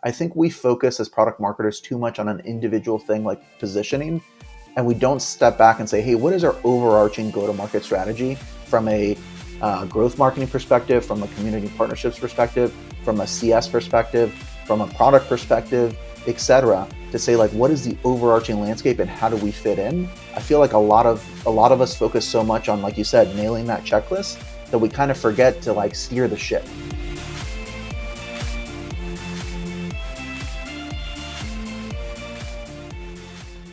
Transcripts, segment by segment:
I think we focus as product marketers too much on an individual thing like positioning, and we don't step back and say, hey, what is our overarching go-to-market strategy from a growth marketing perspective, from a community partnerships perspective, from a CS perspective, from a product perspective, etc., to say like, what is the overarching landscape and how do we fit in? I feel like a lot of us focus so much on, like you said, nailing that checklist that we kind of forget to like steer the ship.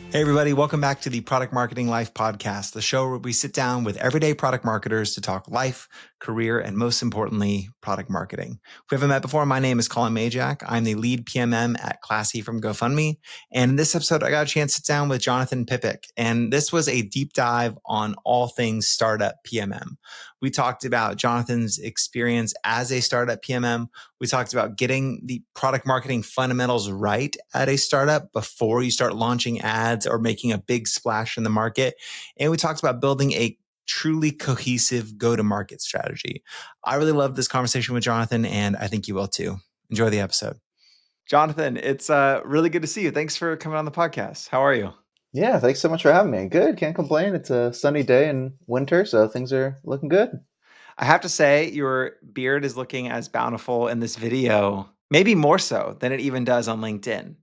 Hey everybody, welcome back to the Product Marketing Life podcast, the show where we sit down with everyday product marketers to talk life, career, and most importantly, product marketing. If we haven't met before, my name is Collin Mayjack. I'm the lead PMM at Classy from GoFundMe. And in this episode, I got a chance to sit down with Jonathan Pipek. And this was a deep dive on all things startup PMM. We talked about Jonathan's experience as a startup PMM. We talked about getting the product marketing fundamentals right at a startup before you start launching ads or making a big splash in the market. And we talked about building a truly cohesive go-to-market strategy. I really love this conversation with Jonathan, and I think you will too. Enjoy the episode. Jonathan, it's really good to see you. Thanks for coming on the podcast. How are you? Yeah, thanks so much for having me. Good, can't complain. It's a sunny day in winter, so things are looking good. I have to say, your beard is looking as bountiful in this video, maybe more so than it even does on LinkedIn.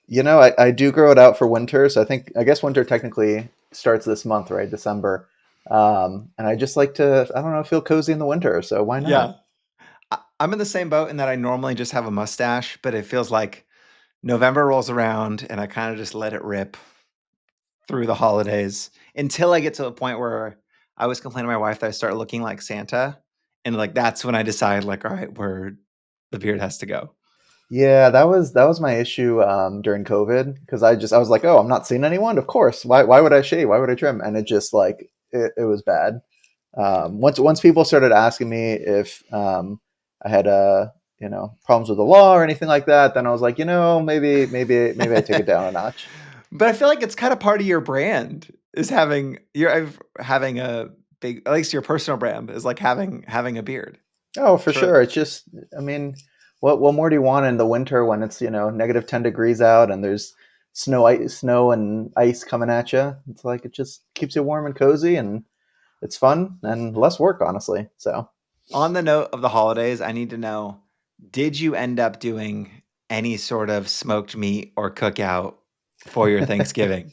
You know, I do grow it out for winter, so I guess winter technically starts this month, right? December. And I just like to, I don't know, feel cozy in the winter, so why not? Yeah. I'm in the same boat in that I normally just have a mustache, but it feels like November rolls around and I kind of just let it rip through the holidays until I get to a point where I was complaining to my wife that I start looking like Santa. And like that's when I decide, like, all right, the beard has to go. Yeah, that was my issue during COVID, because I was like, oh, I'm not seeing anyone. Of course, why would I shave? Why would I trim? And it just like it was bad. Once people started asking me if I had problems with the law or anything like that, then I was like, maybe I take it down a notch. But I feel like it's kind of part of your brand is having a big, at least your personal brand is like having a beard. Oh, for True. sure. It's just, I mean, what more do you want in the winter when it's negative 10 degrees out and there's snow and ice coming at you? It's like it just keeps you warm and cozy, and it's fun and less work, honestly. So, on the note of the holidays, I need to know, did you end up doing any sort of smoked meat or cookout for your Thanksgiving?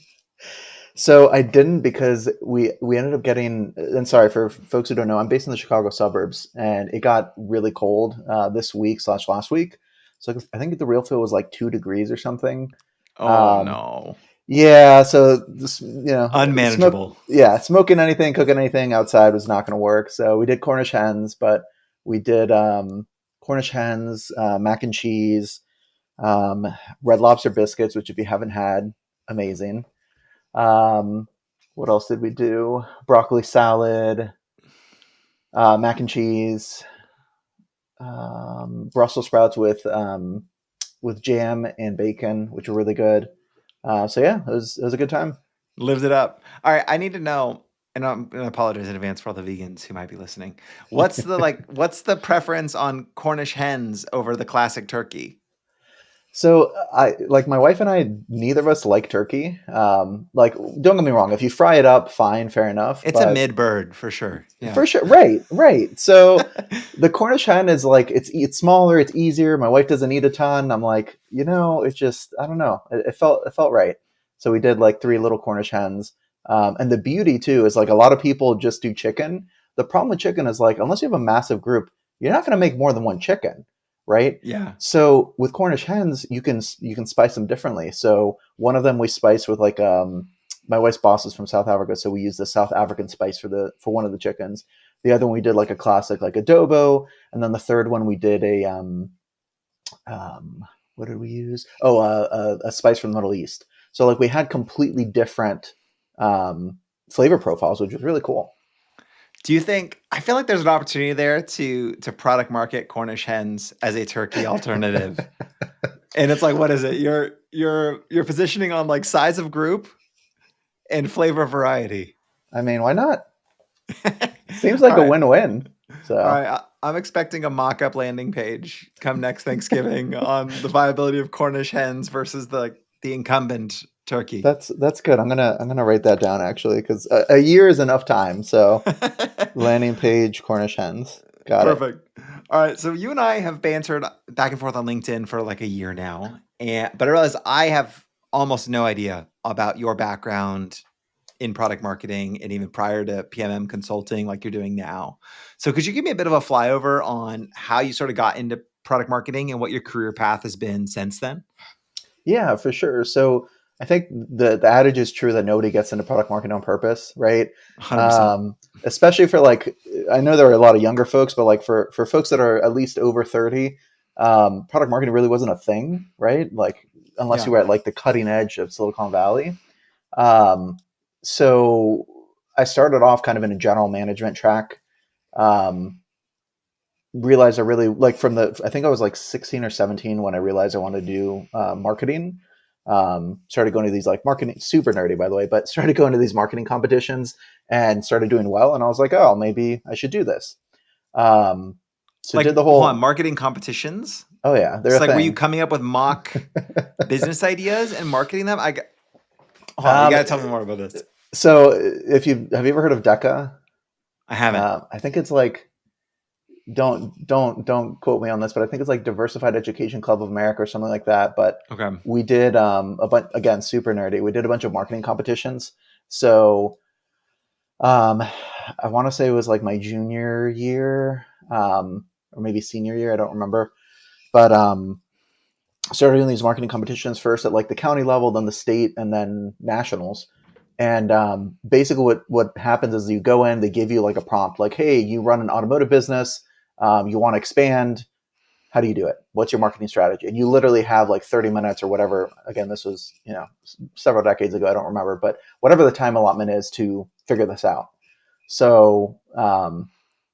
So I didn't, because we ended up getting, and sorry for folks who don't know, I'm based in the Chicago suburbs, and it got really cold this week/last week. So I think the real feel was like 2 degrees or something. Oh no. Yeah, so this, Unmanageable. smoking anything, cooking anything outside was not going to work. So we did Cornish hens, but we did Cornish hens, mac and cheese, Red Lobster biscuits, which if you haven't had, amazing. What else did we do? Broccoli salad, mac and cheese, Brussels sprouts with jam and bacon, which were really good. So yeah, it was a good time. Lived it up. All right, I need to know, and I'm going to apologize in advance for all the vegans who might be listening. What's the preference on Cornish hens over the classic turkey? So my wife and I, neither of us like turkey. Like, don't get me wrong, if you fry it up, fine, fair enough. It's a mid-bird for sure. Yeah. For sure. Right. So the Cornish hen is like, it's smaller, it's easier. My wife doesn't eat a ton. I'm like, it's just, I don't know. It felt right. So we did like 3 little Cornish hens. And the beauty too is like a lot of people just do chicken. The problem with chicken is like, unless you have a massive group, you're not going to make more than one chicken. Right. Yeah. So with Cornish hens, you can spice them differently. So one of them we spiced with like, my wife's boss is from South Africa, so we used the South African spice for one of the chickens. The other one we did like a classic, like adobo, and then the third one we did a what did we use? Oh, a spice from the Middle East. So like we had completely different flavor profiles, which was really cool. Do you think, I feel like there's an opportunity there to product market Cornish hens as a turkey alternative? And it's like, what is it? You're positioning on like size of group and flavor variety. I mean, why not? Seems like a win-win. All So right, I'm expecting a mock-up landing page come next Thanksgiving on the viability of Cornish hens versus the incumbent turkey. that's good. I'm gonna write that down actually because a year is enough time. So landing page Cornish hens. Got it. Perfect. All right, so you and I have bantered back and forth on LinkedIn for like a year now, but I realize I have almost no idea about your background in product marketing and even prior to PMM consulting like you're doing now. So could you give me a bit of a flyover on how you sort of got into product marketing and what your career path has been since then? Yeah, for sure. So I think the adage is true that nobody gets into product marketing on purpose, right? 100%. Especially for like, I know there are a lot of younger folks, but like for folks that are at least over 30, product marketing really wasn't a thing, right? Like unless Yeah. you were at like the cutting edge of Silicon Valley. Um, so I started off kind of in a general management track. Um, Realized I really like I think I was like 16 or 17 when I realized I wanted to do marketing. Started going to these like marketing, super nerdy by the way, but started going to these marketing competitions and started doing well. And I was like, oh, maybe I should do this. So did Like, the hold on, whole, marketing competitions? oh yeah, they're It's a like, were you thing. coming up with mock business ideas and marketing them? Hold on, you um, got to tell me more about this. so if have you ever heard of DECA? I haven't. I think it's like, don't quote me on this, but I think it's like Diversified Education Club of America or something like that. But Okay. we did a bunch, again, super nerdy. We did a bunch of marketing competitions. So I want to say it was like my junior year, or maybe senior year. I don't remember. But started doing these marketing competitions first at like the county level, then the state, and then nationals. And basically, what happens is you go in, they give you like a prompt, like, "Hey, you run an automotive business, you want to expand. How do you do it? What's your marketing strategy?" And you literally have like 30 minutes or whatever. Again, this was several decades ago. I don't remember, but whatever the time allotment is to figure this out. So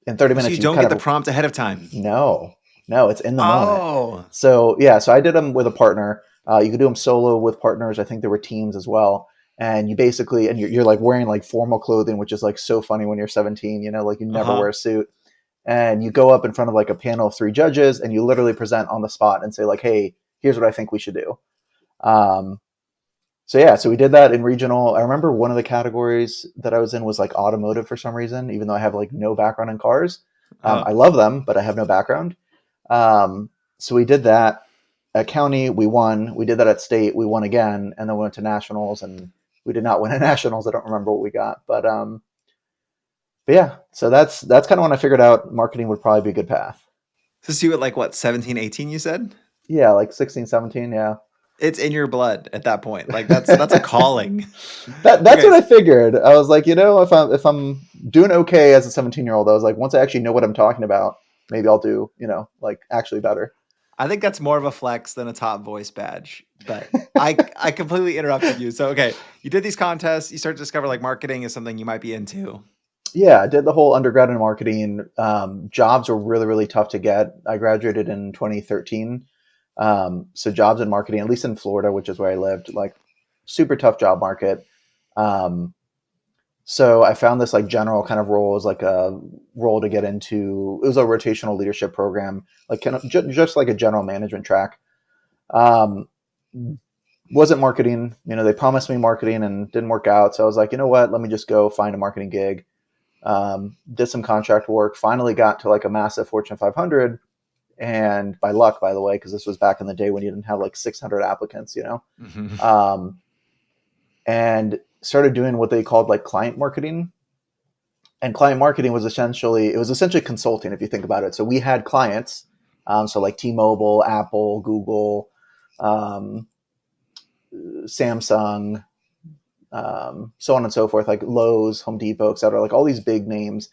in 30 So you minutes, you don't kind get the of prompt ahead of time. no, it's in the moment. Oh, So yeah, so I did them with a partner. You could do them solo with partners. I think there were teams as well. And you basically, and you're like wearing like formal clothing, which is like so funny when you're 17. Like you never uh-huh. wear a suit, and you go up in front of like a panel of 3 judges, and you literally present on the spot and say like, "Hey, here's what I think we should do." Um, so yeah, so we did that in regional. I remember one of the categories that I was in was like automotive for some reason, even though I have like no background in cars. I love them, but I have no background. So we did that at county. We won. We did that at state. We won again, and then we went to nationals, and we did not win at nationals. I don't remember what we got, but yeah. So that's kind of when I figured out marketing would probably be a good path. So you at like what, 17, 18, you said? Yeah, like 16, 17. Yeah. It's in your blood at that point. Like that's a calling. That's Okay. what I figured. I was like, if I'm doing okay as a 17-year-old, I was like, once I actually know what I'm talking about, maybe I'll do, like actually better. I think that's more of a flex than a top voice badge. But I completely interrupted you. So okay, you did these contests, you start to discover like marketing is something you might be into. Yeah, I did the whole undergrad in marketing. Jobs were really, really tough to get. I graduated in 2013. So jobs in marketing, at least in Florida, which is where I lived, like super tough job market. Um, so I found this like general kind of role as like a role to get into. It was a rotational leadership program, like kind of just like a general management track. Um, wasn't marketing, they promised me marketing and didn't work out. So I was like, you know what, let me just go find a marketing gig. Did some contract work, finally got to like a massive Fortune 500. And by luck, by the way, because this was back in the day when you didn't have like 600 applicants, Mhm. um, and started doing what they called like client marketing. And client marketing was essentially consulting if you think about it. So we had clients, so like T-Mobile, Apple, Google, um, Samsung, so on and so forth, like Lowe's, Home Depot, et cetera, like all these big names.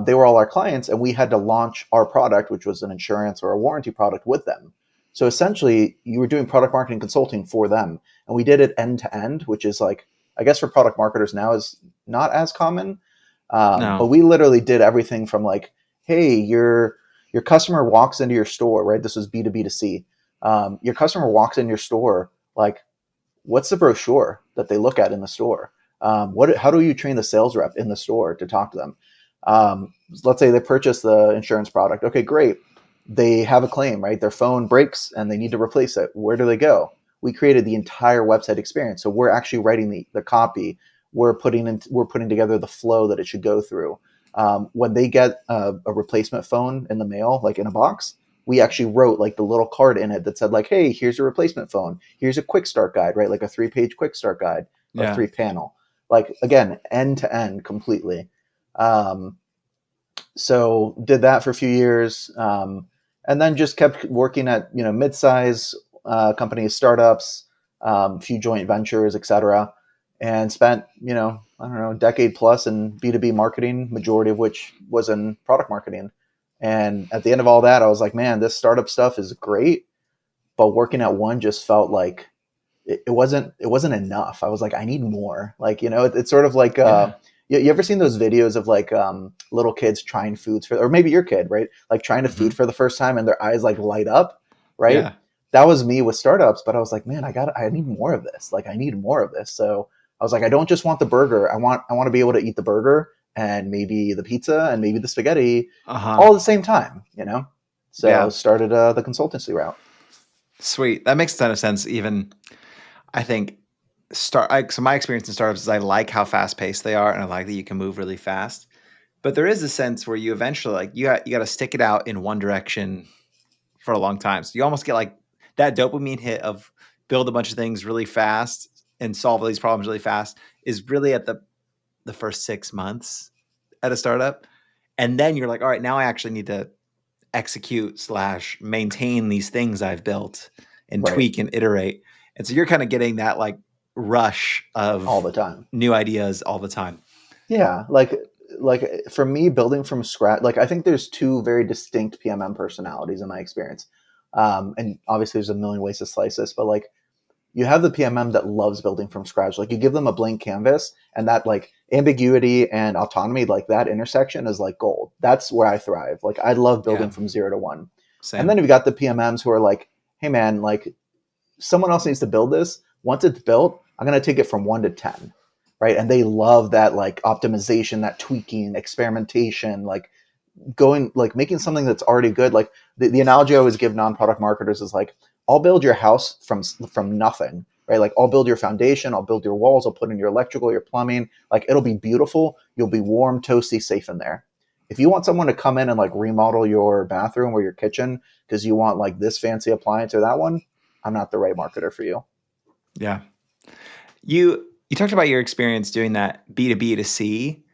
They were all our clients, and we had to launch our product, which was an insurance or a warranty product, with them. So essentially, you were doing product marketing consulting for them, and we did it end to end, which is like, I guess for product marketers now is not as common. But No. we literally did everything from like, hey, your customer walks into your store, right? This was B2B2C. Your customer walks in your store, like, what's the brochure that they look at in the store? How do you train the sales rep in the store to talk to them? Let's say they purchase the insurance product. Okay, great. They have a claim, right? Their phone breaks and they need to replace it. Where do they go? We created the entire website experience. So we're actually writing the copy. We're putting together the flow that it should go through. When they get a replacement phone in the mail, like in a box, we actually wrote like the little card in it that said like, hey, here's a replacement phone. Here's a quick start guide, right? Like a 3-page quick start guide or Yeah. 3-panel. Like again, end to end completely. Um, so did that for a few years, and then just kept working at mid-size companies, startups, few joint ventures, etc. And spent I don't know a decade plus in B2B marketing, majority of which was in product marketing. And at the end of all that, I was like, man, this startup stuff is great, but working at one just felt like it wasn't enough. I was like, I need more. Like, it's sort of like Yeah. you ever seen those videos of like little kids trying foods or maybe your kid, right? Like trying to Hmm. food for the first time and their eyes like light up, right? Yeah. That was me with startups, but I was like, man, I need more of this. Like I need more of this. So I was like, I don't just want the burger. I want to be able to eat the burger and maybe the pizza and maybe the spaghetti Uh-huh. all at the same time. So Yeah. started the consultancy route. Sweet. That makes a ton of sense. Even I think so my experience in startups is I like how fast paced they are, and I like that you can move really fast. But there is a sense where you eventually like you got to stick it out in one direction for a long time. So you almost get like that dopamine hit of build a bunch of things really fast and solve all these problems really fast is really at the first 6 months at a startup. And then you're like, all right, now I actually need to execute slash maintain these things I've built and Right. tweak and iterate. And so you're kind of getting that like rush All of the time. new ideas all the time. Yeah, like for me, building from scratch, like I think there's two very distinct PMM personalities in my experience, and obviously there's a million ways to slice this, but like you have the PMM that loves building from scratch. Like you give them a blank canvas, and that like ambiguity and autonomy, like that intersection is like gold. That's where I thrive. Like I love building Yeah, from 0 to 1. And same. then you've got the PMMs who are like, hey man, like someone else needs to build this. Once it's built, I'm going to take it from 1 to 10. Right. And they love that like optimization, that tweaking, experimentation, like going, like making something that's already good. Like the analogy I always give non-product marketers is like, I'll build your house from nothing. Right. Like I'll build your foundation. I'll build your walls. I'll put in your electrical, your plumbing. Like it'll be beautiful. You'll be warm, toasty, safe in there. If you want someone to come in and like remodel your bathroom or your kitchen because you want like this fancy appliance or that one, I'm not the right marketer for you. Yeah. You talked about your experience doing that B2B to C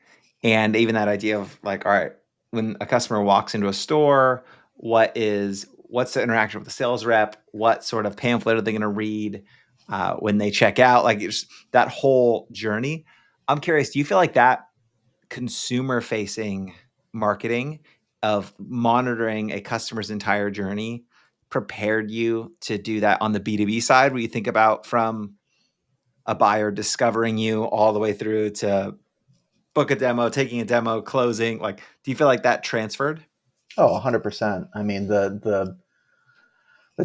and even that idea of like, all right, when a customer walks into a store, what's the interaction with the sales rep? What sort of pamphlet are they going to read when they check out? Like it's that whole journey. I'm curious, do you feel like that consumer facing marketing of monitoring a customer's entire journey prepared you to do that on the B2B side where you think about from a buyer discovering you all the way through to book a demo, taking a demo, closing? Like, do you feel like that transferred? Oh, 100%. I mean, the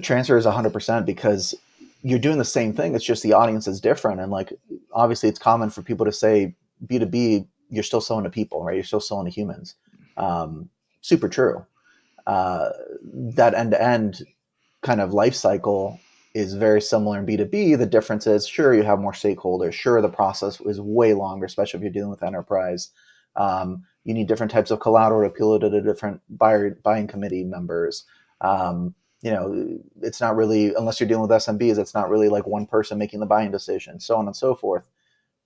transfer is 100% because you're doing the same thing. It's just the audience is different. And like, obviously, it's common for people to say B2B, you're still selling to people, right? You're still selling to humans. Super true. Uh, that end to end kind of life cycle is very similar in B2B. The difference is, sure, you have more stakeholders. Sure, the process is way longer, especially if you're dealing with enterprise. You need different types of collateral to appeal to the different buying committee members. It's not really, unless you're dealing with SMBs, it's not really like one person making the buying decision, so on and so forth.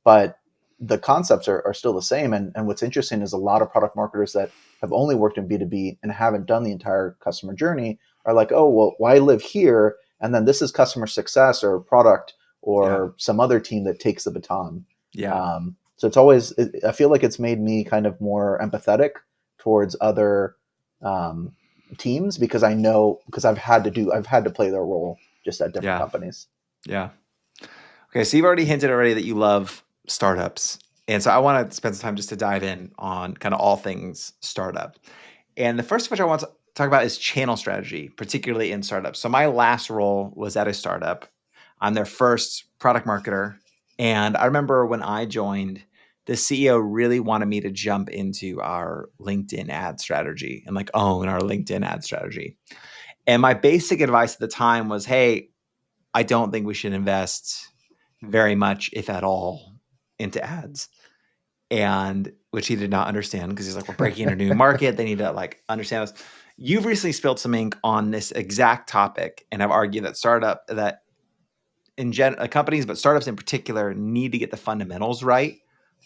But the concepts are still the same. And what's interesting is a lot of product marketers that have only worked in B2B and haven't done the entire customer journey are like, oh, well, why live here? And then this is customer success or product Yeah. or some other team that takes the baton. Yeah. So it's always, I feel like it's made me kind of more empathetic towards other um, teams because I know, because I've had to play their role just at different Yeah. companies. Yeah. Okay. So you've already hinted already that you love startups. And so I want to spend some time just to dive in on kind of all things startup. And the first of which I want to talk about is channel strategy, particularly in startups. So my last role was at a startup. I'm their first product marketer. And I remember when I joined, the CEO really wanted me to jump into our LinkedIn ad strategy and like own our LinkedIn ad strategy. And my basic advice at the time was, hey, I don't think we should invest very much, if at all, into ads. And which he did not understand, because he's like, we're breaking into a new market. They need to like understand us. You've recently spilled some ink on this exact topic, and I've argued that companies, but startups in particular, need to get the fundamentals right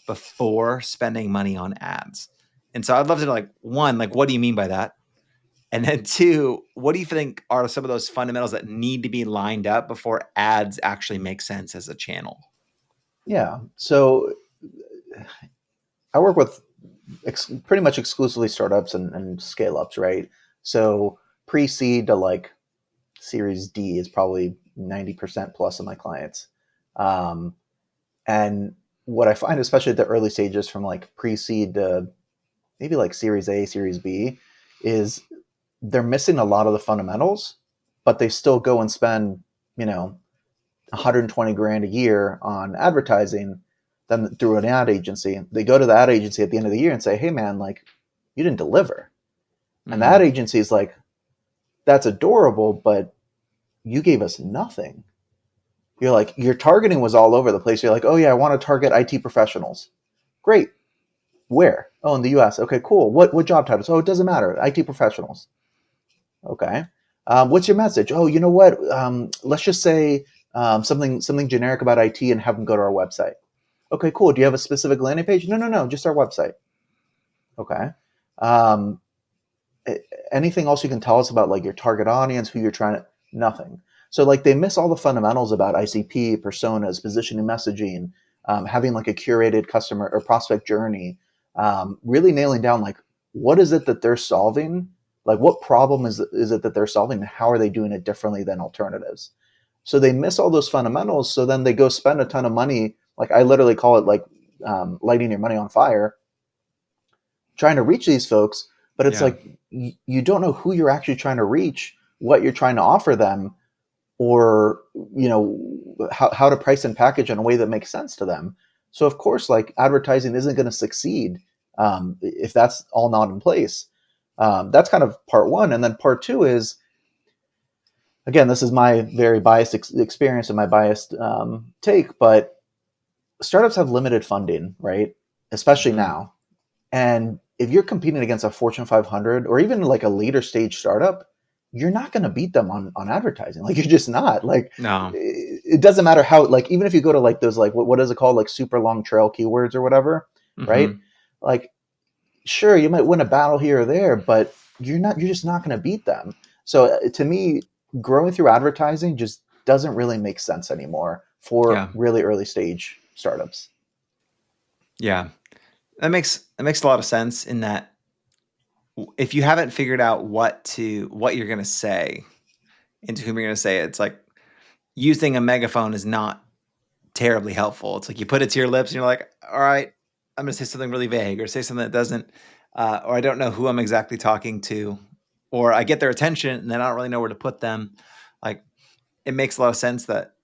before spending money on ads. And so I'd love to know, like, one, like, what do you mean by that? And then two, what do you think are some of those fundamentals that need to be lined up before ads actually make sense as a channel? Yeah. So I work with pretty much exclusively startups and scale ups, right? So pre-seed to like Series D is probably 90% plus of my clients. Um, and what I find, especially at the early stages from like pre-seed to maybe like Series A, Series B, is they're missing a lot of the fundamentals, but they still go and spend, 120 grand a year on advertising, then through an ad agency. They go to the ad agency at the end of the year and say, hey man, like you didn't deliver. And the ad agency is like, that's adorable, but you gave us nothing. You're like, your targeting was all over the place. You're like, oh yeah, I want to target IT professionals. Great. Where? Oh, in the US. Okay, cool. What job titles? Oh, it doesn't matter. IT professionals. Okay. What's your message? Oh, you know what? Let's just say something generic about IT and have them go to our website. Okay, cool. Do you have a specific landing page? No, just our website. Okay. Um, Anything else you can tell us about like your target audience, who you're trying to? Nothing. So like they miss all the fundamentals about ICP, personas, positioning, messaging, having like a curated customer or prospect journey, really nailing down like what is it that they're solving, like what problem is it that they're solving, and how are they doing it differently than alternatives. So they miss all those fundamentals. So then they go spend a ton of money. Like I literally call it like lighting your money on fire, trying to reach these folks, but it's like you don't know who you're actually trying to reach, what you're trying to offer them, or how to price and package in a way that makes sense to them. So of course, like advertising isn't going to succeed if that's all not in place. That's kind of part one, and then part two is, again, this is my very biased experience and my biased take, but startups have limited funding, right? Especially now. And if you're competing against a Fortune 500 or even like a later stage startup, you're not going to beat them on advertising. Like you're just not. Like No. it doesn't matter how, like even if you go to like those like what is it called, like super long trail keywords or whatever, right? Like sure, you might win a battle here or there, but you're just not going to beat them. So to me, growing through advertising just doesn't really make sense anymore for really early stage startups. Yeah. That makes a lot of sense, in that if you haven't figured out what you're going to say and to whom you're going to say it, it's like using a megaphone is not terribly helpful. It's like you put it to your lips and you're like, all right, I'm going to say something really vague or say something that doesn't, or I don't know who I'm exactly talking to, or I get their attention and then I don't really know where to put them. Like it makes a lot of sense but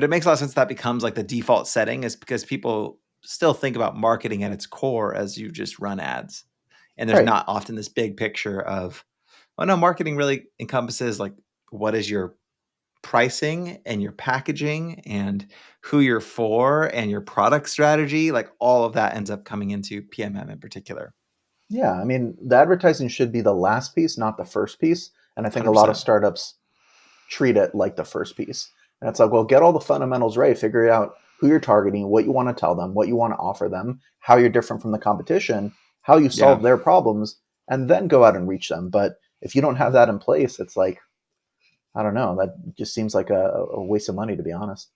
it makes a lot of sense that becomes like the default setting, is because people still think about marketing at its core as you just run ads. And there's not often this big picture of, oh no, marketing really encompasses like what is your pricing and your packaging and who you're for and your product strategy. Like all of that ends up coming into PMM in particular. Yeah, I mean, the advertising should be the last piece, not the first piece. And I think 100%. a lot of startups treat it like the first piece. And it's like, well, get all the fundamentals right, figure out who you're targeting, what you want to tell them, what you want to offer them, how you're different from the competition, how you solve their problems, and then go out and reach them. But if you don't have that in place, it's like, I don't know, that just seems like a waste of money, to be honest.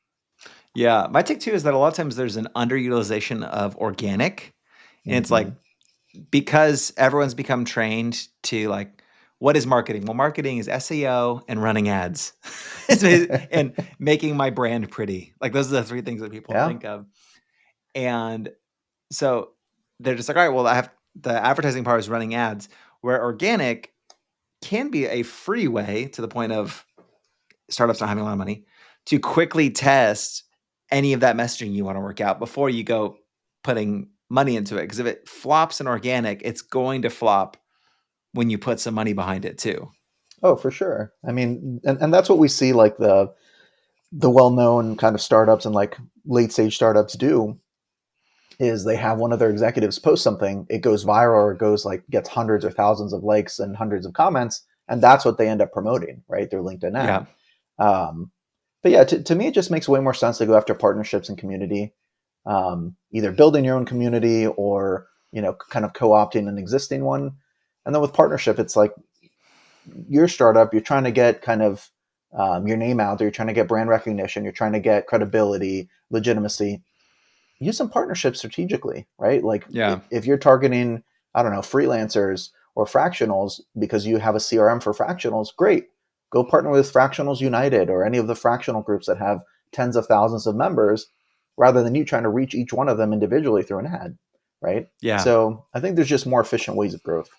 Yeah. My take too is that a lot of times there's an underutilization of organic. And it's like, because everyone's become trained to like, what is marketing? Well, marketing is SEO and running ads and making my brand pretty. Like those are the three things that people think of. And so they're just like, all right, well, I have the advertising part is running ads, where organic can be a free way, to the point of startups not having a lot of money, to quickly test any of that messaging you want to work out before you go putting money into it. Because if it flops in organic, it's going to flop when you put some money behind it too. Oh, for sure. I mean, and that's what we see, like the well-known kind of startups and like late stage startups do, is they have one of their executives post something, it goes viral, or it goes like gets hundreds or thousands of likes and hundreds of comments, and that's what they end up promoting, right? Their LinkedIn ad. Um, but yeah, to me, it just makes way more sense to go after partnerships and community, either building your own community or, kind of co-opting an existing one. And then with partnership, it's like your startup, you're trying to get kind of your name out there, you're trying to get brand recognition, you're trying to get credibility, legitimacy. Use some partnerships strategically, right? Like Yeah. if you're targeting, I don't know, freelancers or fractionals because you have a CRM for fractionals, great. Go partner with Fractionals United or any of the fractional groups that have tens of thousands of members, rather than you trying to reach each one of them individually through an ad, right? Yeah. So I think there's just more efficient ways of growth.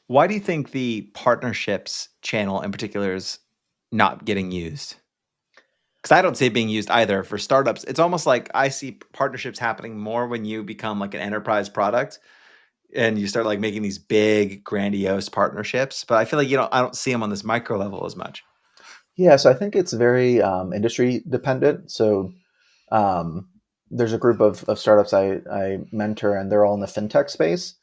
Why do you think the partnerships channel in particular is not getting used? Because I don't see it being used either for startups. It's almost like I see partnerships happening more when you become like an enterprise product and you start like making these big, grandiose partnerships. But I feel like I don't see them on this micro level as much. Yeah, so I think it's very industry dependent. So um, there's a group of startups I mentor, and they're all in the fintech space.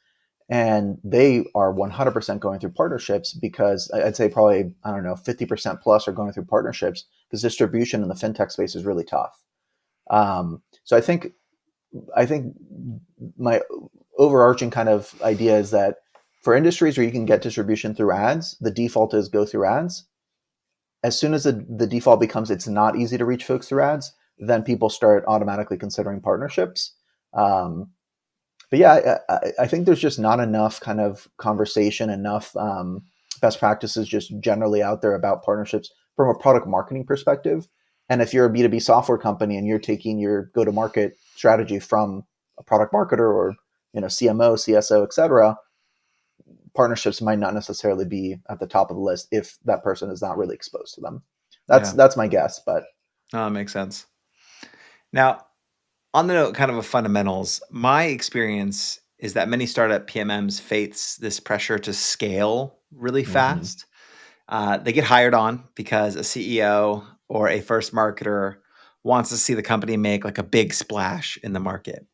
And they are 100% going through partnerships because I'd say probably, I don't know, 50% plus are going through partnerships because distribution in the fintech space is really tough. So I think my overarching kind of idea is that for industries where you can get distribution through ads, the default is go through ads. As soon as the default becomes it's not easy to reach folks through ads, then people start automatically considering partnerships. Um, but yeah, I think there's just not enough kind of conversation, enough best practices just generally out there about partnerships from a product marketing perspective. And if you're a B2B software company and you're taking your go-to-market strategy from a product marketer or CMO, CSO, et cetera, partnerships might not necessarily be at the top of the list if that person is not really exposed to them. That's my guess, but that makes sense. Now, on the note kind of fundamentals, my experience is that many startup PMMs face this pressure to scale really fast. They get hired on because a CEO or a first marketer wants to see the company make like a big splash in the market,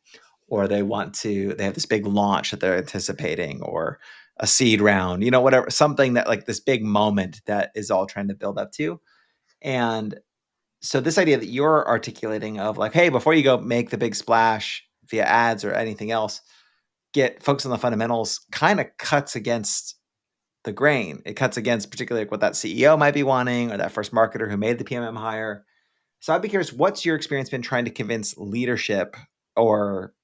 or they have this big launch that they're anticipating, or a seed round, whatever, something that like this big moment that is all trying to build up to. And so this idea that you're articulating of like, hey, before you go make the big splash via ads or anything else, get focus on the fundamentals, kind of cuts against the grain. It cuts against particularly like what that CEO might be wanting, or that first marketer who made the PMM hire. So I'd be curious, what's your experience been trying to convince leadership, or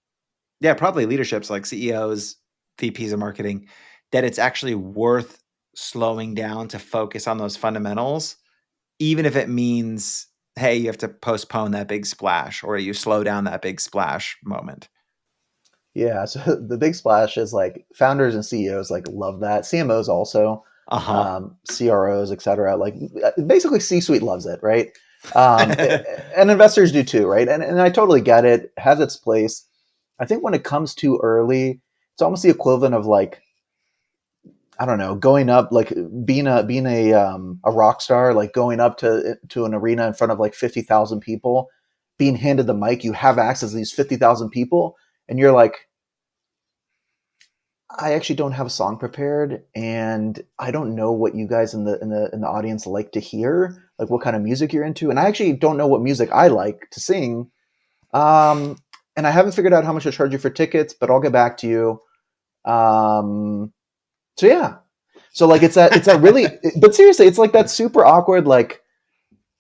probably leaderships like CEOs, VPs of marketing, that it's actually worth slowing down to focus on those fundamentals, even if it means, hey, you have to postpone that big splash, or you slow down that big splash moment? yeah, so the big splash is like founders and CEOs like love that. CMOs also, Uh-huh. CROs, et cetera. Like basically C-suite loves it, right? And investors do too, right? And I totally get it. It has its place. I think when it comes too early, it's almost the equivalent of like, I don't know, going up, like being a rock star, like going up to an arena in front of like 50,000 people, being handed the mic, you have access to these 50,000 people, and you're like, I actually don't have a song prepared, and I don't know what you guys in the audience like to hear, like what kind of music you're into, and I actually don't know what music I like to sing. Um, and I haven't figured out how much to charge you for tickets, but I'll get back to you. So yeah, so like it's a really, but seriously, it's like that super awkward, like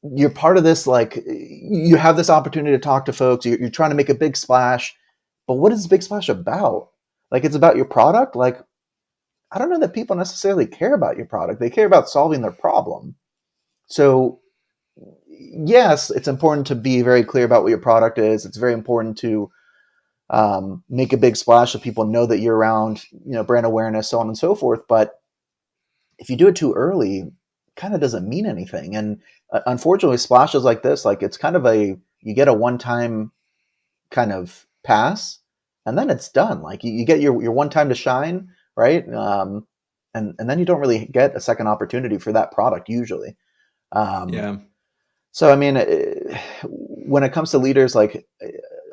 you're part of this, like you have this opportunity to talk to folks, you're trying to make a big splash, but what is this big splash about? Like it's about your product, like I don't know that people necessarily care about your product. They care about solving their problem. So, yes, it's important to be very clear about what your product is. It's very important to make a big splash so people know that you're around, brand awareness, so on and so forth. But if you do it too early, it kind of doesn't mean anything. And unfortunately, splashes like this, like it's kind of you get a one-time kind of pass. and then it's done. Like you get your one time to shine, right? And then you don't really get a second opportunity for that product usually. Um, Yeah. so I mean, when it comes to leaders, like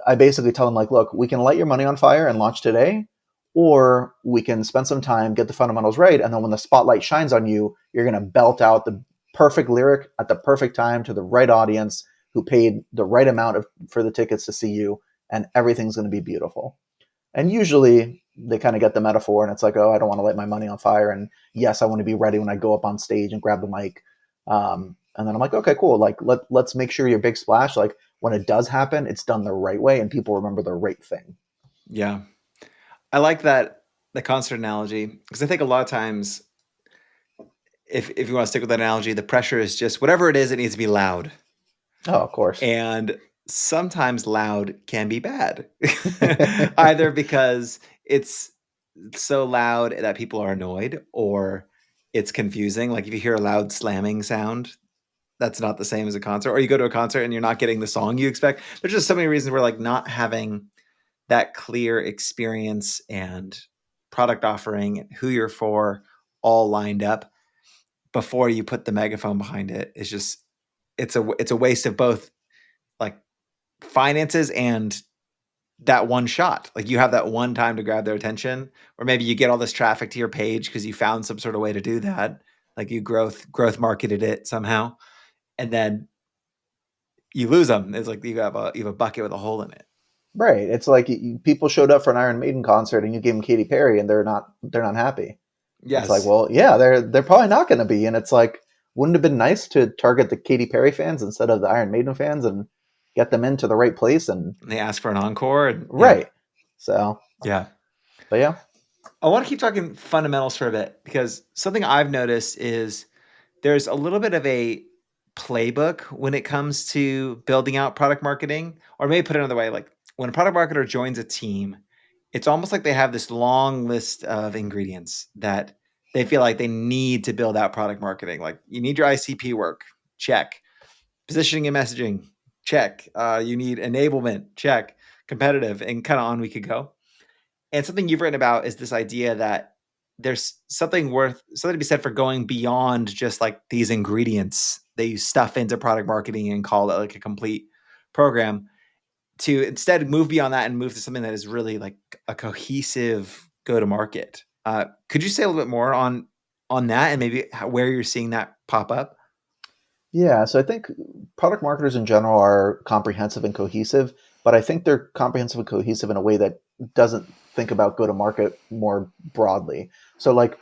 I basically tell them, like, look, we can light your money on fire and launch today, or we can spend some time, get the fundamentals right, and then when the spotlight shines on you, you're going to belt out the perfect lyric at the perfect time to the right audience who paid the right amount for the tickets to see you, and everything's going to be beautiful. And usually they kind of get the metaphor, and it's like, oh, I don't want to light my money on fire, and yes, I want to be ready when I go up on stage and grab the mic. And then I'm like, okay, cool. Like let's make sure your big splash, like when it does happen, it's done the right way and people remember the right thing. Yeah. I like that, the concert analogy, because I think a lot of times, if you want to stick with that analogy, the pressure is just whatever it is, it needs to be loud. Oh, of course. And sometimes loud can be bad, either because it's so loud that people are annoyed, or it's confusing. Like if you hear a loud slamming sound, that's not the same as a concert. Or you go to a concert and you're not getting the song you expect. There's just so many reasons where like not having that clear experience and product offering and who you're for all lined up before you put the megaphone behind it is just, it's a waste of both, like, finances and that one shot. Like you have that one time to grab their attention, or maybe you get all this traffic to your page because you found some sort of way to do that. Like you growth marketed it somehow, and then you lose them. It's like you have a bucket with a hole in it. Right. It's like people showed up for an Iron Maiden concert and you gave them Katy Perry and they're not happy. It's like, Yes, well, yeah, they're probably not going to be. And it's like, wouldn't it have been nice to target the Katy Perry fans instead of the Iron Maiden fans and get them into the right place? And and they ask for an encore, and yeah, right. So, yeah. but yeah. I want to keep talking fundamentals for a bit, because something I've noticed is there's a little bit of a playbook when it comes to building out product marketing. Or maybe put it another way, like when a product marketer joins a team, it's almost like they have this long list of ingredients that they feel like they need to build out product marketing. Like you need your ICP work, check. Positioning and messaging, check. You need enablement, check. Competitive, and kind of on we could go. And something you've written about is this idea that there's something to be said for going beyond just like these ingredients that you stuff into product marketing and call it like a complete program, to instead move beyond that and move to something that is really like a cohesive go to market. Could you say a little bit more on that, and maybe where you're seeing that pop up? Yeah, so I think product marketers in general are comprehensive and cohesive, but I think they're comprehensive and cohesive in a way that doesn't think about go to market more broadly. So, like,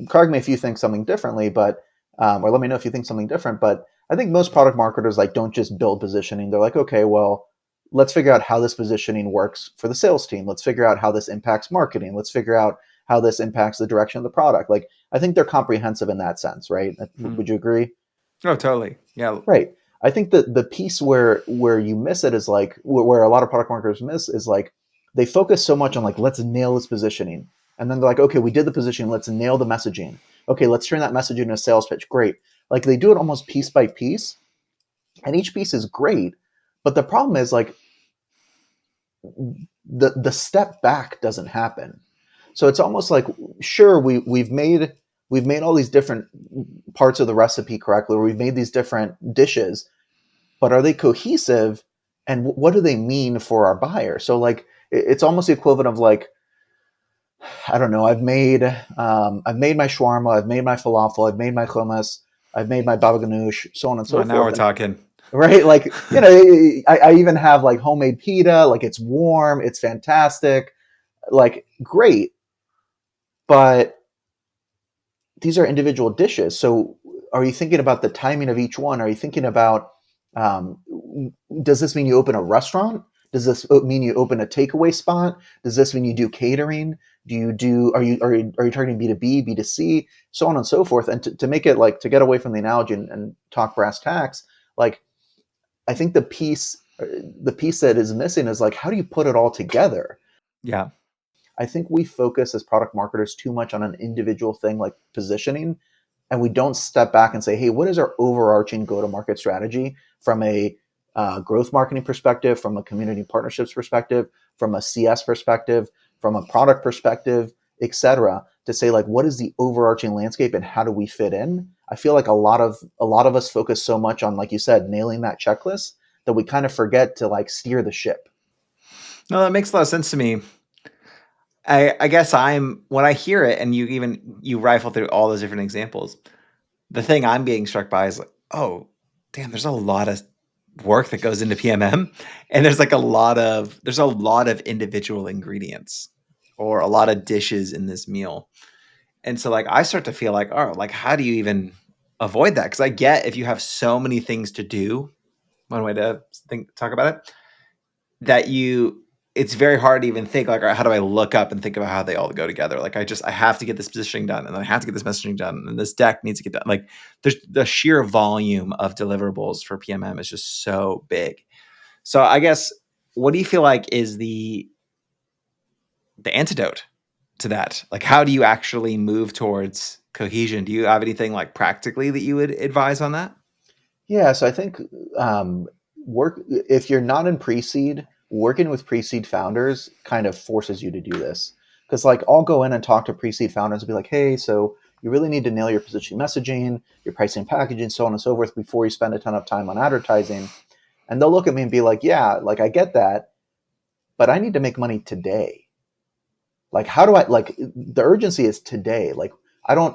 correct me if you think something differently, but or let me know if you think something different. But I think most product marketers like don't just build positioning. They're like, okay, well, let's figure out how this positioning works for the sales team. Let's figure out how this impacts marketing. Let's figure out how this impacts the direction of the product. Like, I think they're comprehensive in that sense, right? Hmm. Would you agree? Oh, totally. Yeah. Right. I think that the piece where you miss it is like where a lot of product marketers miss is like they focus so much on like let's nail this positioning, and then they're like, okay, we did the positioning, let's nail the messaging. Okay, let's turn that message into a sales pitch. Great. Like they do it almost piece by piece, and each piece is great, but the problem is like the step back doesn't happen. So it's almost like sure we've made all these different parts of the recipe correctly, or we've made these different dishes, but are they cohesive, and what do they mean for our buyer? So like it's almost the equivalent of like I don't know, I've made my shawarma, I've made my falafel, I've made my hummus, I've made my baba ganoush, so on and so Well, now we're forth. And talking. right, like I even have like homemade pita, like it's warm, it's fantastic, like great, but these are individual dishes. So are you thinking about the timing of each one? Are you thinking about um, does this mean you open a restaurant? Does this mean you open a takeaway spot? Does this mean you do catering? Do you do are you targeting B2B, B2C, so on and so forth? And to make it like to get away from the analogy and talk brass tacks, like I think the piece that is missing is like how do you put it all together? Yeah. I think we focus as product marketers too much on an individual thing like positioning, and we don't step back and say, hey, what is our overarching go to market strategy from a growth marketing perspective, from a community partnerships perspective, from a CS perspective, from a product perspective, etc., to say like what is the overarching landscape and how do we fit in. I feel like a lot of us focus so much on, like you said, nailing that checklist that we kind of forget to like steer the ship. No, that makes a lot of sense to me. I guess when I hear it and you rifle through all those different examples, the thing I'm being struck by is like, oh, damn, there's a lot of work that goes into PMM, and there's a lot of individual ingredients or a lot of dishes in this meal. And so like I start to feel like, oh, like how do you even avoid that? Because I get if you have so many things to do, one way to talk about it, that it's very hard to even think like, all right, how do I look up and think about how they all go together? Like I have to get this positioning done, and then I have to get this messaging done, and this deck needs to get done. Like there's the sheer volume of deliverables for PMM is just so big. So I guess what do you feel like is the antidote to that? Like how do you actually move towards cohesion? Do you have anything like practically that you would advise on that? Yeah, so I think work if you're not in pre-seed, working with pre-seed founders kind of forces you to do this. Because like I'll go in and talk to pre-seed founders and be like, hey, so you really need to nail your positioning messaging, your pricing packaging, so on and so forth before you spend a ton of time on advertising. And they'll look at me and be like, yeah, like I get that, but I need to make money today. Like how do I like the urgency is today. Like I don't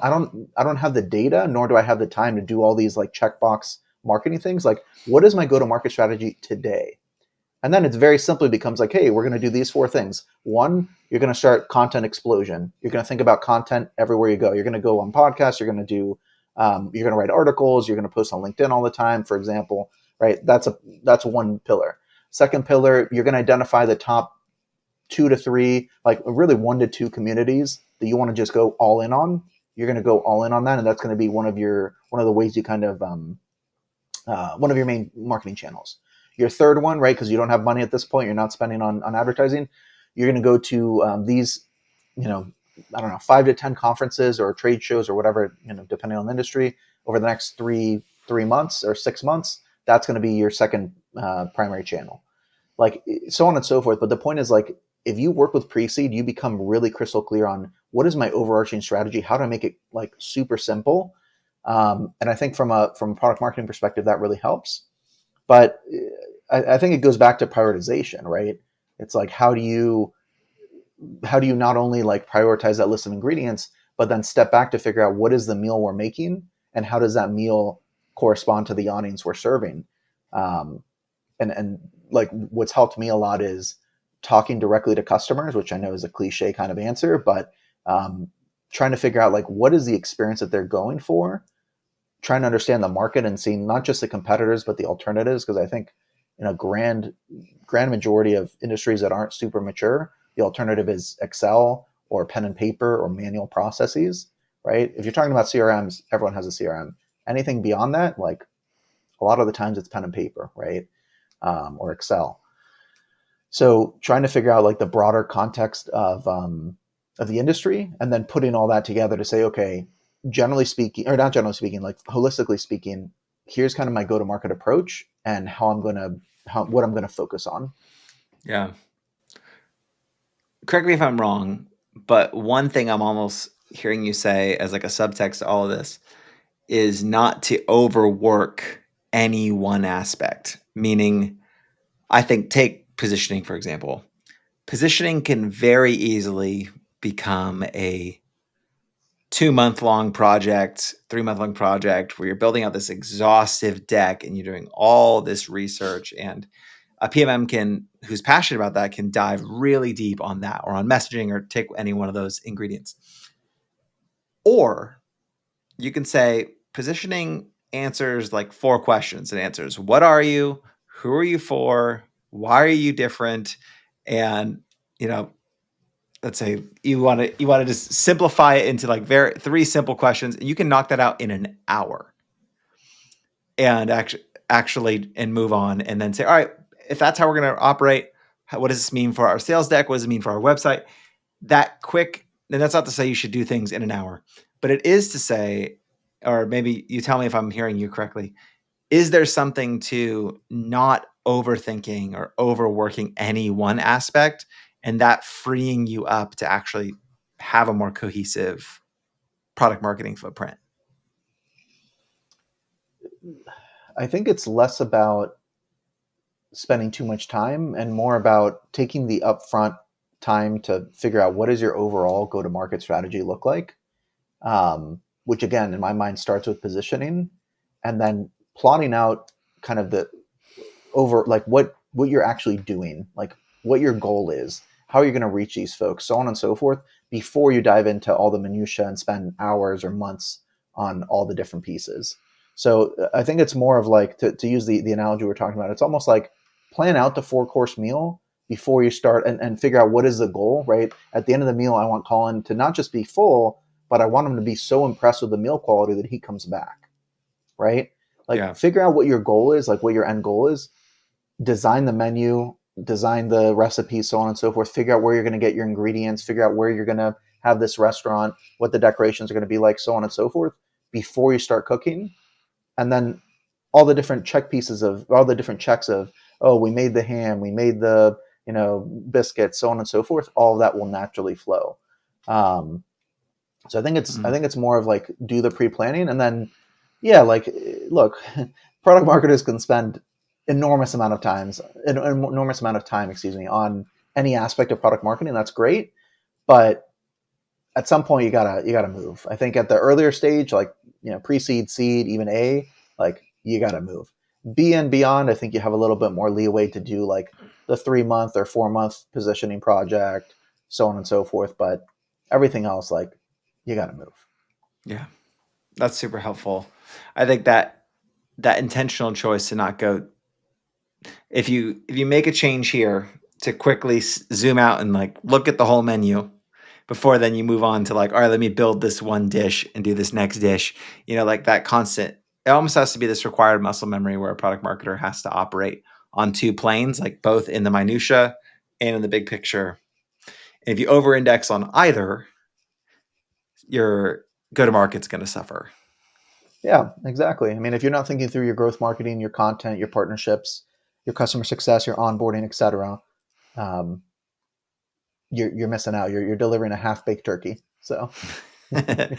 have the data, nor do I have the time to do all these like checkbox marketing things. Like what is my go to market strategy today? And then it's very simply becomes like, hey, we're going to do these four things. One, you're going to start content explosion. You're going to think about content everywhere you go. You're going to go on podcasts. You're going to write articles. You're going to post on LinkedIn all the time, for example, right? That's one pillar. Second pillar, you're going to identify the top 2 to 3, like really 1 to 2 communities that you want to just go all in on. You're going to go all in on that, and that's going to be one of the ways you kind of one of your main marketing channels. Your third one, right? Because you don't have money at this point, you're not spending on advertising. You're going to go to these, I don't know, 5 to 10 conferences or trade shows or whatever, depending on the industry over the next three months or 6 months. That's going to be your second primary channel, like so on and so forth. But the point is like, if you work with pre-seed, you become really crystal clear on what is my overarching strategy, how do I make it like super simple. And I think from a product marketing perspective, that really helps. But I think it goes back to prioritization, right? It's like how do you not only like prioritize that list of ingredients, but then step back to figure out what is the meal we're making and how does that meal correspond to the audience we're serving. Um, and like what's helped me a lot is talking directly to customers, which I know is a cliche kind of answer, but trying to figure out like what is the experience that they're going for, trying to understand the market and seeing not just the competitors but the alternatives. Because I think in a grand majority of industries that aren't super mature, the alternative is Excel or pen and paper or manual processes, right? If you're talking about CRMs, everyone has a CRM. Anything beyond that, like a lot of the times it's pen and paper, right? Or Excel. So trying to figure out like the broader context of the industry, and then putting all that together to say, okay, generally speaking, or not generally speaking, like holistically speaking, here's kind of my go-to-market approach and what I'm gonna focus on. Yeah. Correct me if I'm wrong, but one thing I'm almost hearing you say as like a subtext to all of this is not to overwork any one aspect. Meaning, I think take positioning, for example. Positioning can very easily become a 2-month long project, 3-month long project where you're building out this exhaustive deck and you're doing all this research, and a PMM who's passionate about that can dive really deep on that or on messaging or take any one of those ingredients. Or you can say positioning answers like 4 questions. It answers what are you, who are you for, why are you different, and let's say you want to just simplify it into like 3 simple questions, and you can knock that out in an hour and actually and move on, and then say, all right, if that's how we're going to operate, what does this mean for our sales deck? What does it mean for our website? That quick. And that's not to say you should do things in an hour, but it is to say, or maybe you tell me if I'm hearing you correctly, that you should do things in an hour. But it is to say, positioning answers like 4 questions. It answers what are you, who are you for, why are you different, and you're is there something to not overthinking or overworking any one aspect and that freeing you up to actually have a more cohesive product marketing footprint? I think it's less about spending too much time and more about taking the upfront time to figure out what does your overall go-to-market strategy look like, which again, in my mind, starts with positioning, and then plotting out kind of the over like what you're actually doing, like what your goal is, how you're going to reach these folks, so on and so forth, before you dive into all the minutia and spend hours or months on all the different pieces. So I think it's more of like, to use the analogy we're talking about, it's almost like plan out the 4-course meal before you start, and figure out what is the goal, right? At the end of the meal, I want Collin to not just be full, but I want him to be so impressed with the meal quality that he comes back, right? Like figure out what your goal is, like what your end goal is, design the menu, design the recipes, so on and so forth, figure out where you're going to get your ingredients, figure out where you're going to have this restaurant, what the decorations are going to be like, so on and so forth, before you start cooking. And then all the different checks of, oh, we made the ham, we made the, biscuits, so on and so forth, all of that will naturally flow. So I think it's more of like, do the pre-planning, and then, like, look, product marketers can spend enormous amount of time, on any aspect of product marketing. That's great, but at some point you gotta move. I think at the earlier stage, like, pre-seed, seed, even A, like, you gotta move. B and beyond, I think you have a little bit more leeway to do like the 3-month or 4-month positioning project, so on and so forth. But everything else, like, you gotta move. Yeah, that's super helpful. I think that intentional choice to not go, if you make a change here, to quickly zoom out and like look at the whole menu before then you move on to like, all right, let me build this one dish and do this next dish. Like that constant, it almost has to be this required muscle memory where a product marketer has to operate on two planes, like both in the minutia and in the big picture. And if you over index on either, your go-to-market's going to suffer. Yeah, exactly. I mean, if you're not thinking through your growth marketing, your content, your partnerships, your customer success, your onboarding, etc., you're missing out. You're delivering a half-baked turkey. So a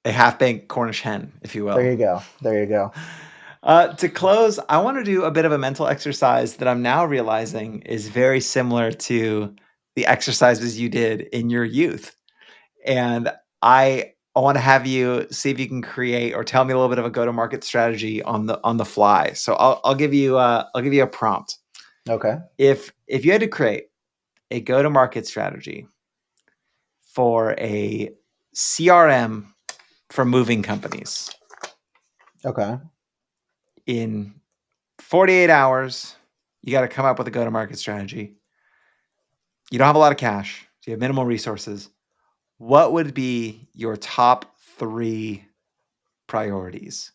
half-baked Cornish hen, if you will. There you go. To close, I want to do a bit of a mental exercise that I'm now realizing is very similar to the exercises you did in your youth. And I want to have you see if you can create or tell me a little bit of a go-to-market strategy on the fly. So I'll give you a prompt. Okay. If you had to create a go-to-market strategy for a CRM for moving companies, okay, in 48 hours, you got to come up with a go-to-market strategy. You don't have a lot of cash, so you have minimal resources. What would be your top 3 priorities?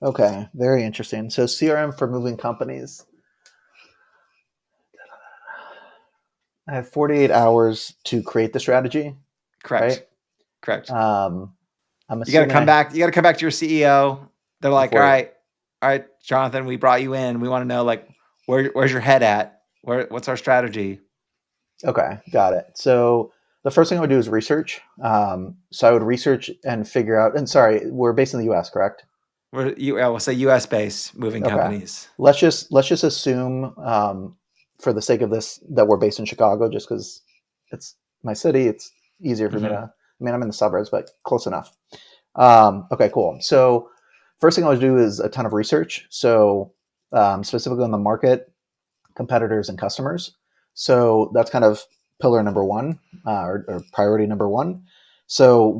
Okay, very interesting. So CRM for moving companies. I have 48 hours to create the strategy. Correct. Right? Correct. I'm you got to come back. You got to come back to your CEO. They're like, all right, Jonathan, we brought you in. We want to know, like, where's your head at? What's our strategy? Okay, got it. So the first thing I would do is research. So I would research and figure out. And sorry, we're based in the U.S., correct? We'll say U.S. based moving companies. Let's just assume, for the sake of this, that we're based in Chicago, just because it's my city. It's easier for me to. I mean, I'm in the suburbs, but close enough. Okay, cool. So first thing I would do is a ton of research. So specifically on the market, competitors, and customers. So that's kind of pillar number one, or priority number one. So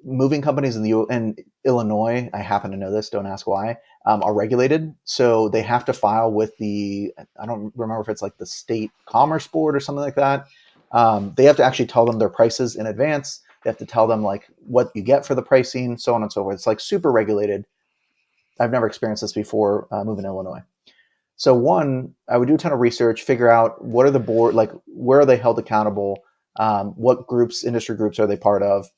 moving companies in Illinois, I happen to know this, don't ask why, are regulated. So they have to file with I don't remember if it's like the state commerce board or something like that. They have to actually tell them their prices in advance. They have to tell them like what you get for the pricing, so on and so forth. It's like super regulated. I've never experienced this before moving to Illinois. So I would do a ton of research, figure out what are the board, like where are they held accountable, what industry groups are they part of,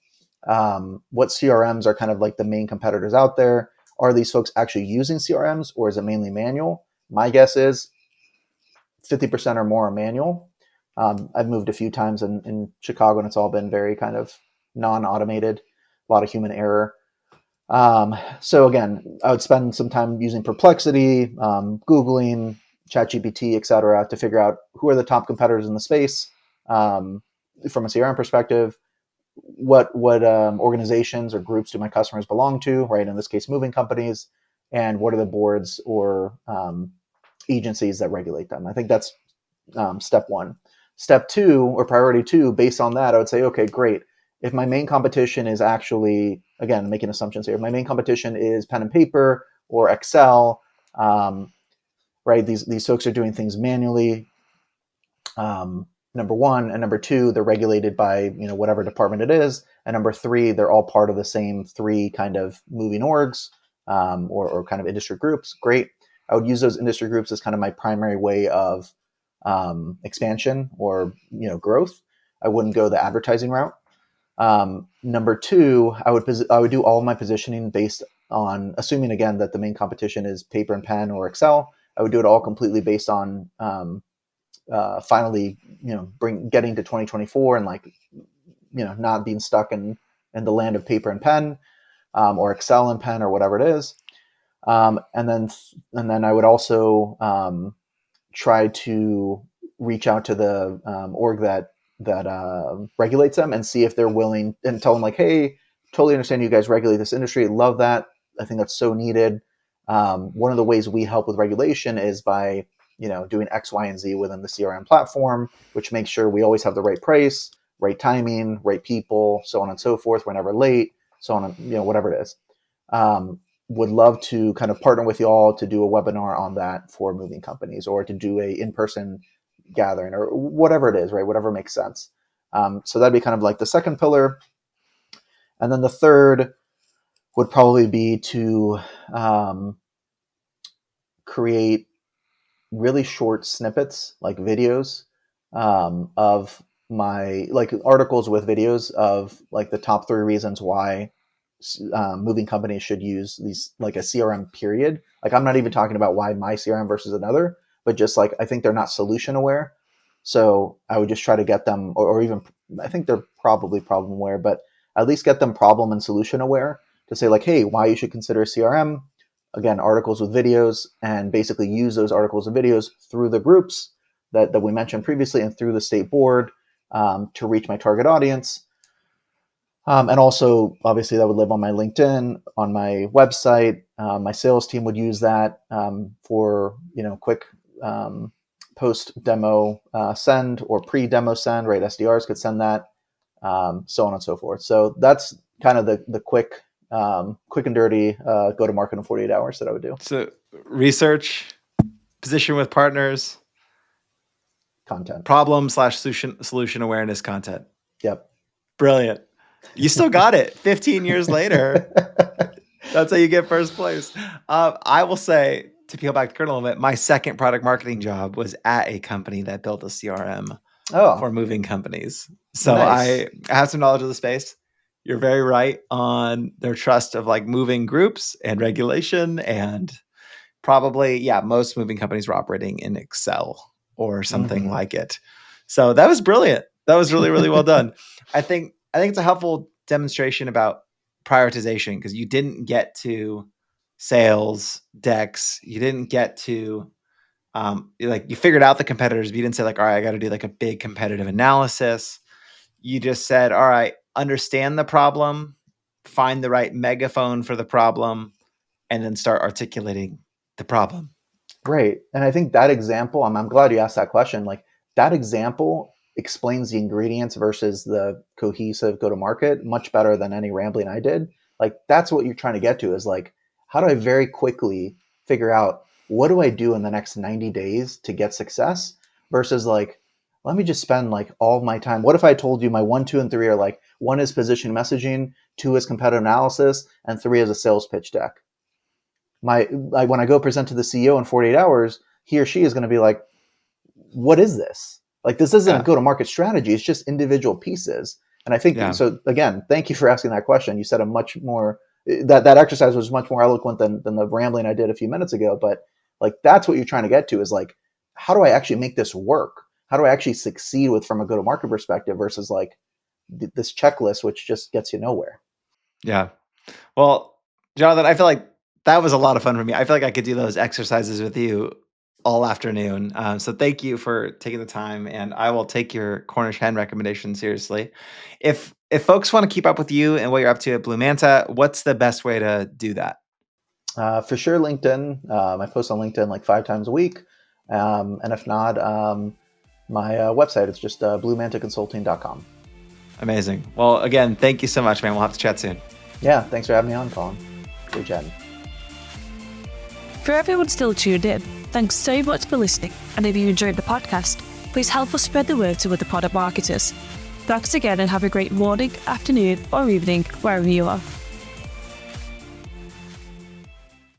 What CRMs are kind of like the main competitors out there? Are these folks actually using CRMs, or is it mainly manual? My guess is 50% or more are manual. I've moved a few times in Chicago, and it's all been very kind of non-automated, a lot of human error. So again, I would spend some time using Perplexity, Googling, ChatGPT, et cetera, to figure out who are the top competitors in the space from a CRM perspective. What organizations or groups do my customers belong to, right? In this case, moving companies, and what are the boards or agencies that regulate them? I think that's step one. Step two, or priority two, based on that, I would say, okay, great. If my main competition is actually, again, making assumptions here, if my main competition is pen and paper or Excel, right? These folks are doing things manually. Number one, and number two, they're regulated by whatever department it is, and number three, they're all part of the same three kind of moving orgs or kind of industry groups. Great. I would use those industry groups as kind of my primary way of expansion or growth. I wouldn't go the advertising route. Number two, I would do all of my positioning based on assuming again that the main competition is paper and pen or Excel. I would do it all completely based on finally getting to 2024 and not being stuck in the land of paper and pen or Excel and pen or whatever it is. And then I would also try to reach out to the org that regulates them and see if they're willing, and tell them like, hey, totally understand you guys regulate this industry. Love that. I think that's so needed. One of the ways we help with regulation is by doing X, Y, and Z within the CRM platform, which makes sure we always have the right price, right timing, right people, so on and so forth. We're never late, so on, whatever it is. Would love to kind of partner with you all to do a webinar on that for moving companies, or to do a in-person gathering, or whatever it is, right? Whatever makes sense. So that'd be kind of like the second pillar. And then the third would probably be to create really short snippets, like videos of my, like articles with videos of like the top 3 reasons why moving companies should use these, like a CRM period. Like I'm not even talking about why my CRM versus another, but just like, I think they're not solution aware. So I would just try to get them, or even, I think they're probably problem aware, but at least get them problem and solution aware to say like, hey, why you should consider CRM. Again, articles with videos, and basically use those articles and videos through the groups that we mentioned previously and through the state board to reach my target audience. And also, obviously, that would live on my LinkedIn, on my website. My sales team would use that for quick post demo send or pre-demo send. Right, SDRs could send that, so on and so forth. So that's kind of the quick and dirty go to market in 48 hours that I would do. So research, position with partners, content, problem/solution awareness content. Yep. Brilliant. You still got it 15 years later. That's how you get first place. I will say, to peel back the curtain a little bit, my second product marketing job was at a company that built a CRM for moving companies. So nice. I have some knowledge of the space. You're very right on their trust of like moving groups and regulation, and probably, most moving companies were operating in Excel or something like it. So that was brilliant. That was really, really well done. I think it's a helpful demonstration about prioritization, because you didn't get to sales decks. You didn't get to you figured out the competitors, but you didn't say like, all right, I got to do like a big competitive analysis. You just said, all right, understand the problem, find the right megaphone for the problem, and then start articulating the problem. Right. And I think that example, I'm glad you asked that question. Like that example explains the ingredients versus the cohesive go-to-market much better than any rambling I did. Like that's what you're trying to get to, is like, how do I very quickly figure out what do I do in the next 90 days to get success, versus like, let me just spend like all of my time. What if I told you my 1, 2, and 3 are like, 1 is position messaging, 2 is competitive analysis, and 3 is a sales pitch deck. When I go present to the CEO in 48 hours, he or she is going to be like, what is this? Like, this isn't a go-to-market strategy. It's just individual pieces. And I think, so again, thank you for asking that question. You said a much more, that exercise was much more eloquent than the rambling I did a few minutes ago. But like, that's what you're trying to get to, is like, how do I actually make this work? How do I actually succeed with, from a go-to-market perspective, versus like this checklist, which just gets you nowhere. Yeah. Well, Jonathan, I feel like that was a lot of fun for me. I feel like I could do those exercises with you all afternoon. So thank you for taking the time, and I will take your Cornish hen recommendation seriously. If folks want to keep up with you and what you're up to at Blue Manta, what's the best way to do that? For sure, LinkedIn. I post on LinkedIn like 5 times a week. And if not, my website, it's just bluemantaconsulting.com. Amazing. Well, again, thank you so much, man. We'll have to chat soon. Yeah, thanks for having me on, Collin. Great chatting. For everyone still tuned in, thanks so much for listening. And if you enjoyed the podcast, please help us spread the word to other product marketers. Thanks again, and have a great morning, afternoon, or evening, wherever you are.